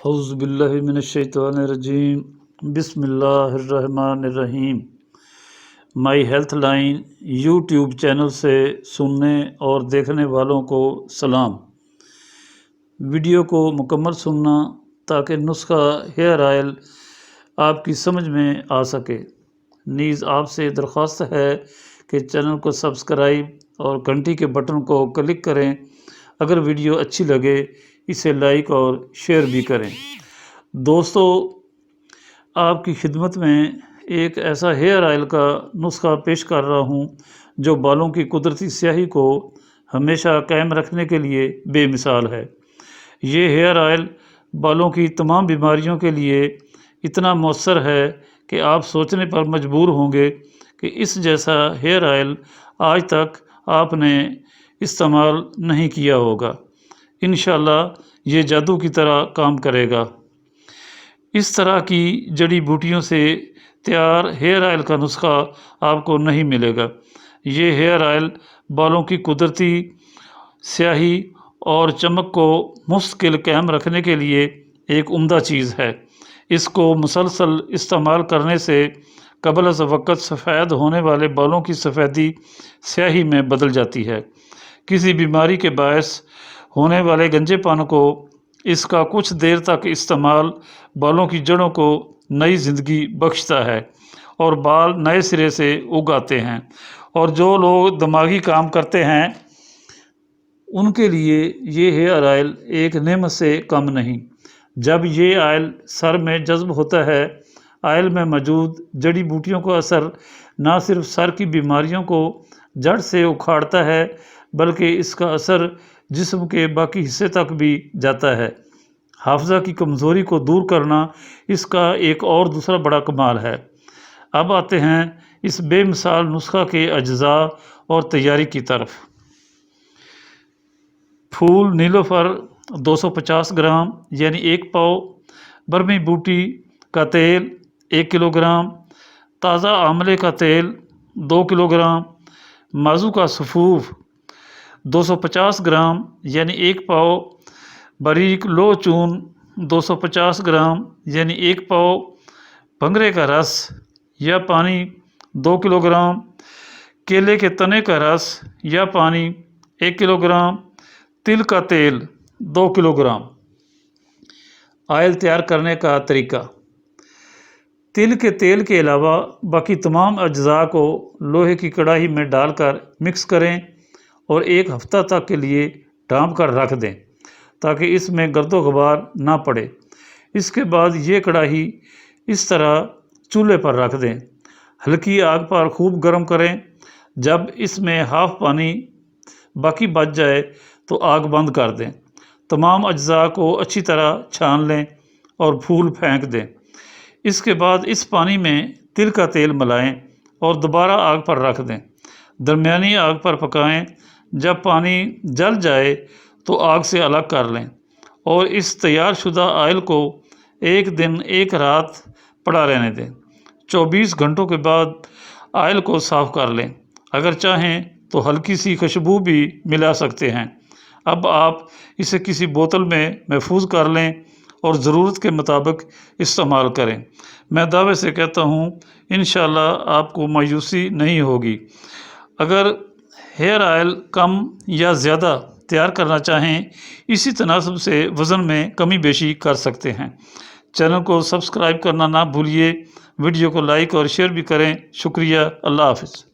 اعوذ باللہ من الشیطان الرجیم بسم اللہ الرحمن الرحیم۔ My health line YouTube channel سے سننے اور دیکھنے والوں کو سلام۔ ویڈیو کو مکمل سننا تاکہ نسخہ ہیئر آئل آپ کی سمجھ میں آ سکے۔ نیز آپ سے درخواست ہے کہ چینل کو سبسکرائب اور گھنٹی کے بٹن کو کلک کریں۔ اگر ویڈیو اچھی لگے اسے لائک اور شیئر بھی کریں۔ دوستو، آپ کی خدمت میں ایک ایسا ہیئر آئل کا نسخہ پیش کر رہا ہوں جو بالوں کی قدرتی سیاہی کو ہمیشہ قائم رکھنے کے لیے بے مثال ہے۔ یہ ہیئر آئل بالوں کی تمام بیماریوں کے لیے اتنا مؤثر ہے کہ آپ سوچنے پر مجبور ہوں گے کہ اس جیسا ہیئر آئل آج تک آپ نے استعمال نہیں کیا ہوگا۔ انشاءاللہ یہ جادو کی طرح کام کرے گا۔ اس طرح کی جڑی بوٹیوں سے تیار ہیئر آئل کا نسخہ آپ کو نہیں ملے گا۔ یہ ہیئر آئل بالوں کی قدرتی سیاہی اور چمک کو مستقل قائم رکھنے کے لیے ایک عمدہ چیز ہے۔ اس کو مسلسل استعمال کرنے سے قبل از وقت سفید ہونے والے بالوں کی سفیدی سیاہی میں بدل جاتی ہے۔ کسی بیماری کے باعث ہونے والے گنجے پن کو اس کا کچھ دیر تک استعمال بالوں کی جڑوں کو نئی زندگی بخشتا ہے اور بال نئے سرے سے اگ آتے ہیں۔ اور جو لوگ دماغی کام کرتے ہیں ان کے لیے یہ ہیئر آئل ایک نعمت سے کم نہیں۔ جب یہ آئل سر میں جذب ہوتا ہے، آئل میں موجود جڑی بوٹیوں کا اثر نہ صرف سر کی بیماریوں کو جڑ سے اکھاڑتا ہے بلکہ اس کا اثر جسم کے باقی حصے تک بھی جاتا ہے۔ حافظہ کی کمزوری کو دور کرنا اس کا ایک اور دوسرا بڑا کمال ہے۔ اب آتے ہیں اس بے مثال نسخہ کے اجزاء اور تیاری کی طرف۔ پھول نیلوفر 250 گرام یعنی 1 پاؤ، برمی بوٹی کا تیل 1 کلو گرام، تازہ آملے کا تیل 2 کلو گرام، مازو کا سفوف 250 گرام یعنی 1 پاؤ، باریک لو چون 250 گرام یعنی 1 پاؤ، بھنگرے کا رس یا پانی 2 کلو گرام، کیلے کے تنے کا رس یا پانی 1 کلو گرام، تل کا تیل 2 کلو گرام۔ آئل تیار کرنے کا طریقہ۔ تل کے تیل کے علاوہ باقی تمام اجزاء کو لوہے کی کڑاہی میں ڈال کر مکس کریں اور 1 ہفتہ تک کے لیے ڈھانپ کر رکھ دیں تاکہ اس میں گرد و غبار نہ پڑے۔ اس کے بعد یہ کڑاہی اس طرح چولہے پر رکھ دیں، ہلکی آگ پر خوب گرم کریں۔ جب اس میں ہاف پانی باقی بچ جائے تو آگ بند کر دیں۔ تمام اجزاء کو اچھی طرح چھان لیں اور پھول پھینک دیں۔ اس کے بعد اس پانی میں تل کا تیل ملائیں اور دوبارہ آگ پر رکھ دیں۔ درمیانی آگ پر پکائیں۔ جب پانی جل جائے تو آگ سے الگ کر لیں اور اس تیار شدہ آئل کو 1 دن 1 رات پڑا رہنے دیں۔ 24 گھنٹوں کے بعد آئل کو صاف کر لیں۔ اگر چاہیں تو ہلکی سی خوشبو بھی ملا سکتے ہیں۔ اب آپ اسے کسی بوتل میں محفوظ کر لیں اور ضرورت کے مطابق استعمال کریں۔ میں دعوے سے کہتا ہوں انشاءاللہ آپ کو مایوسی نہیں ہوگی۔ اگر ہیئر آئل کم یا زیادہ تیار کرنا چاہیں اسی تناسب سے وزن میں کمی بیشی کر سکتے ہیں۔ چینل کو سبسکرائب کرنا نہ بھولیے۔ ویڈیو کو لائک اور شیئر بھی کریں۔ شکریہ۔ اللہ حافظ۔